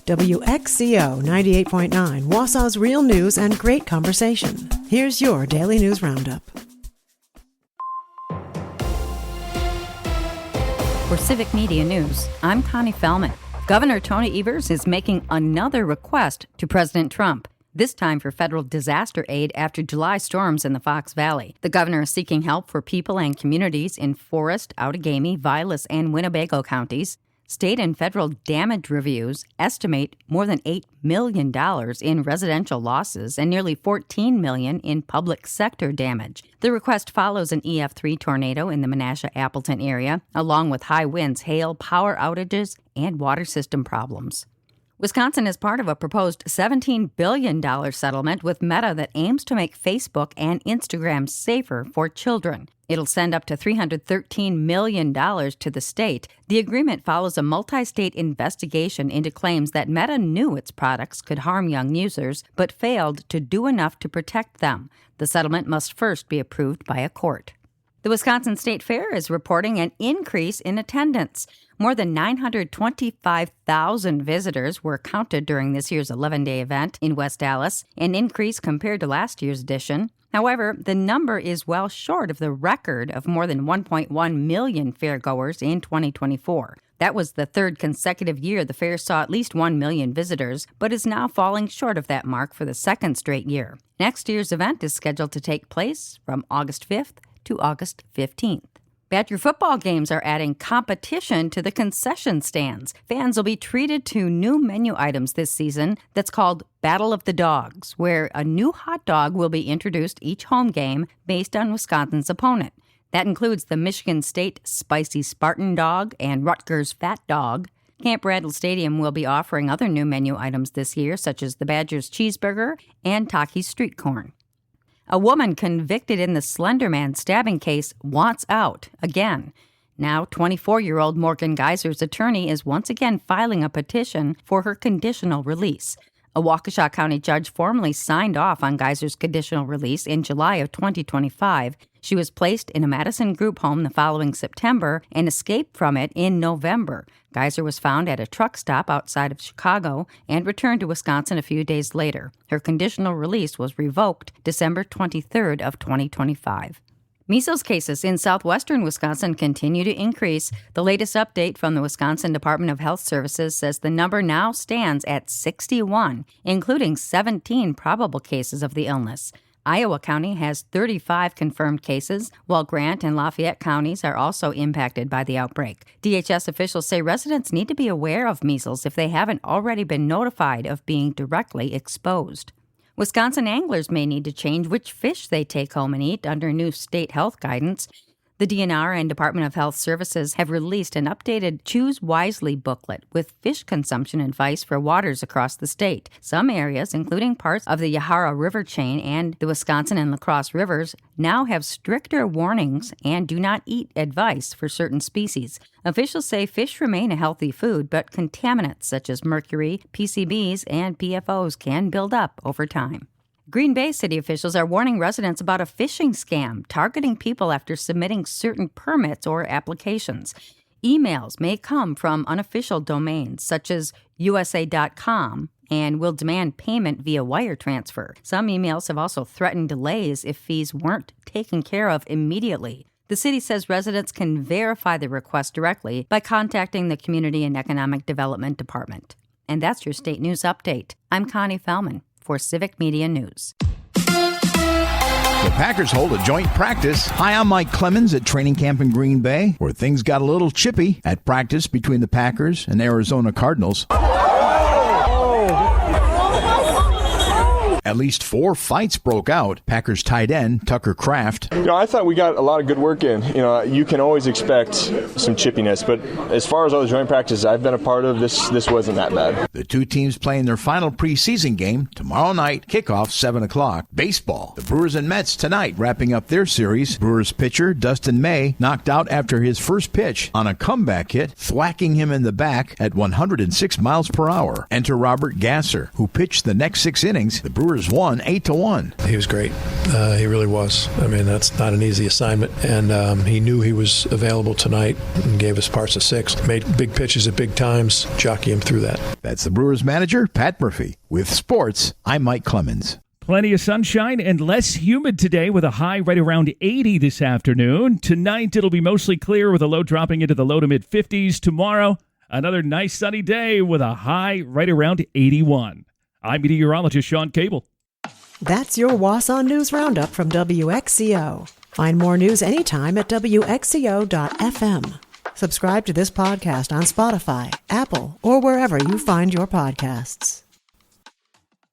WXCO 98.9, Wausau's real news and great conversation. Here's your Daily News Roundup. For Civic Media News, I'm Connie Fellman. Governor Tony Evers is making another request to President Trump, this time for federal disaster aid after July storms in the Fox Valley. The governor is seeking help for people and communities in Forest, Outagamie, Vilas, and Winnebago counties. State and federal damage reviews estimate more than $8 million in residential losses and nearly $14 million in public sector damage. The request follows an EF3 tornado in the Menasha-Appleton area, along with high winds, hail, power outages, and water system problems. Wisconsin is part of a proposed $17 billion settlement with Meta that aims to make Facebook and Instagram safer for children. It'll send up to $313 million to the state. The agreement follows a multi-state investigation into claims that Meta knew its products could harm young users, but failed to do enough to protect them. The settlement must first be approved by a court. The Wisconsin State Fair is reporting an increase in attendance. More than 925,000 visitors were counted during this year's 11-day event in West Dallas, an increase compared to last year's edition. However, the number is well short of the record of more than 1.1 million fairgoers in 2024. That was the third consecutive year the fair saw at least 1 million visitors, but is now falling short of that mark for the second straight year. Next year's event is scheduled to take place from August 5th to August 15th. Badger football games are adding competition to the concession stands. Fans will be treated to new menu items this season that's called Battle of the Dogs, where a new hot dog will be introduced each home game based on Wisconsin's opponent. That includes the Michigan State Spicy Spartan Dog and Rutgers Fat Dog. Camp Randall Stadium will be offering other new menu items this year, such as the Badgers Cheeseburger and Takis Street Corn. A woman convicted in the Slender Man stabbing case wants out again. Now, 24-year-old Morgan Geyser's attorney is once again filing a petition for her conditional release. A Waukesha County judge formally signed off on Geyser's conditional release in July of 2025. She was placed in a Madison group home the following September and escaped from it in November. Geyser was found at a truck stop outside of Chicago and returned to Wisconsin a few days later. Her conditional release was revoked December 23rd of 2025. Measles cases in southwestern Wisconsin continue to increase. The latest update from the Wisconsin Department of Health Services says the number now stands at 61, including 17 probable cases of the illness. Iowa County has 35 confirmed cases, while Grant and Lafayette counties are also impacted by the outbreak. DHS officials say residents need to be aware of measles if they haven't already been notified of being directly exposed. Wisconsin anglers may need to change which fish they take home and eat under new state health guidance. The DNR and Department of Health Services have released an updated Choose Wisely booklet with fish consumption advice for waters across the state. Some areas, including parts of the Yahara River chain and the Wisconsin and La Crosse rivers, now have stricter warnings and do not eat advice for certain species. Officials say fish remain a healthy food, but contaminants such as mercury, PCBs, and PFOs can build up over time. Green Bay city officials are warning residents about a phishing scam targeting people after submitting certain permits or applications. Emails may come from unofficial domains such as USA.com and will demand payment via wire transfer. Some emails have also threatened delays if fees weren't taken care of immediately. The city says residents can verify the request directly by contacting the Community and Economic Development Department. And that's your state news update. I'm Connie Fellman for Civic Media News. The Packers hold a joint practice. Hi, I'm Mike Clemens at training camp in Green Bay, where things got a little chippy at practice between the Packers and Arizona Cardinals. At least 4 fights broke out. Packers tight end Tucker Kraft. I thought we got a lot of good work in. You can always expect some chippiness, but as far as all the joint practices I've been a part of, this wasn't that bad. The two teams playing their final preseason game tomorrow night, kickoff 7 o'clock. Baseball. The Brewers and Mets tonight wrapping up their series. Brewers pitcher Dustin May knocked out after his first pitch on a comeback hit, thwacking him in the back at 106 miles per hour. Enter Robert Gasser, who pitched the next 6 innings. The Brewers Brewers won 8-1. He was great. He really was. I mean, that's not an easy assignment. And he knew he was available tonight and gave us parts of 6. Made big pitches at big times, jockey him through that. That's the Brewers manager, Pat Murphy. With sports, I'm Mike Clemens. Plenty of sunshine and less humid today with a high right around 80 this afternoon. Tonight, it'll be mostly clear with a low dropping into the low to mid-50s. Tomorrow, another nice sunny day with a high right around 81. I'm meteorologist Sean Cable. That's your Wausau News Roundup from WXCO. Find more news anytime at WXCO.FM. Subscribe to this podcast on Spotify, Apple, or wherever you find your podcasts.